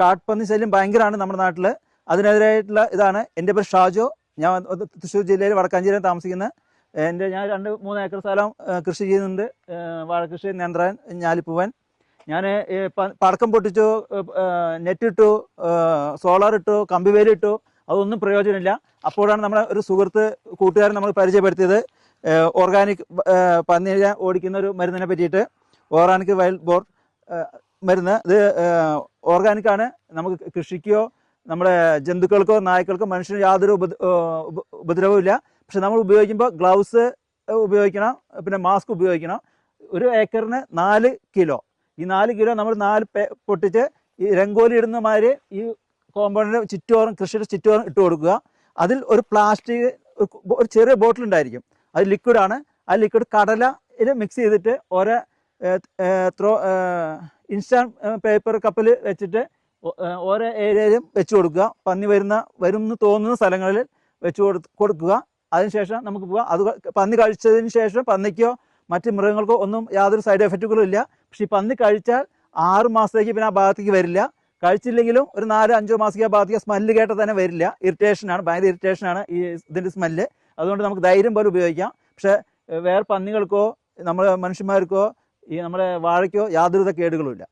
കാട്ടുപന്നി ശല്യം ഭയങ്കരമാണ് നമ്മുടെ നാട്ടിൽ. അതിനെതിരായിട്ടുള്ള ഇതാണ്. എൻ്റെ പേര് ഷാജോ. ഞാൻ തൃശ്ശൂർ ജില്ലയിൽ വടക്കാഞ്ചേരിയിൽ താമസിക്കുന്ന. ഞാൻ 2-3 ഏക്കർ സ്ഥലം കൃഷി ചെയ്യുന്നുണ്ട്. വാഴകൃഷി, നേന്ത്രാൻ, ഞാലിപ്പൂവൻ. ഞാൻ പടക്കം പൊട്ടിച്ചു, നെറ്റിട്ടു, സോളാർ ഇട്ടു, കമ്പിവേലിട്ടു, അതൊന്നും പ്രയോജനമില്ല. അപ്പോഴാണ് നമ്മളെ ഒരു സുഹൃത്ത് കൂട്ടുകാരൻ നമ്മൾ പരിചയപ്പെടുത്തിയത് ഓർഗാനിക് പന്നിയെ ഓടിക്കുന്ന ഒരു മരുന്നിനെ പറ്റിയിട്ട്. ഓർഗാനിക് വൈൽഡ് ബോർ മരുന്ന്. ഇത് ഓർഗാനിക്കാണ്. നമുക്ക് കൃഷിക്കോ നമ്മുടെ ജന്തുക്കൾക്കോ നായ്ക്കൾക്കോ മനുഷ്യന് യാതൊരു ഉപദ്രവവും ഇല്ല. പക്ഷെ നമ്മൾ ഉപയോഗിക്കുമ്പോൾ ഗ്ലൗസ് ഉപയോഗിക്കണം, പിന്നെ മാസ്ക് ഉപയോഗിക്കണം. 1 ഏക്കറിന് 4 കിലോ. ഈ 4 കിലോ നമ്മൾ 4 പൊട്ടിച്ച് ഈ രംഗോലി ഇടുന്ന മാതിരി ഈ കോമ്പൗണ്ടിന് ചുറ്റോറും, കൃഷിയുടെ ചുറ്റോറും ഇട്ട് കൊടുക്കുക. അതിൽ ഒരു പ്ലാസ്റ്റിക് ഒരു ചെറിയ ബോട്ടിൽ ഉണ്ടായിരിക്കും. അത് ലിക്വിഡാണ്. ആ ലിക്വിഡ് കടലയിൽ മിക്സ് ചെയ്തിട്ട് ഇൻസ്റ്റാൻറ്റ് പേപ്പർ കപ്പിൽ വെച്ചിട്ട് ഓരോ ഏരിയയിലും വെച്ച് കൊടുക്കുക. പന്നി വരുമെന്ന് തോന്നുന്ന സ്ഥലങ്ങളിൽ വെച്ച് കൊടുക്കുക. അതിനുശേഷം നമുക്ക് പോകാം. അത് പന്നി കഴിച്ചതിന് ശേഷം പന്നിക്കോ മറ്റ് മൃഗങ്ങൾക്കോ ഒന്നും യാതൊരു സൈഡ് എഫക്റ്റുകളും ഇല്ല. പക്ഷെ ഈ പന്നി കഴിച്ചാൽ 6 മാസത്തേക്ക് പിന്നെ ആ ഭാഗത്തേക്ക് വരില്ല. കഴിച്ചില്ലെങ്കിലും ഒരു 4-5 മാസത്തേക്ക് ആ ഭാഗത്തേക്ക് സ്മെല്ല് കേട്ടാൽ തന്നെ വരില്ല. ഇറിറ്റേഷനാണ്, ഭയങ്കര ഇറിറ്റേഷനാണ് ഈ ഇതിൻ്റെ സ്മെല്ല്. അതുകൊണ്ട് നമുക്ക് ധൈര്യം പോലെ ഉപയോഗിക്കാം. പക്ഷേ വേറെ പന്നികൾക്കോ നമ്മുടെ മനുഷ്യന്മാർക്കോ ഈ നമ്മുടെ വാഴയ്ക്കോ യാതൊരുവിധ കേടുകളുമില്ല.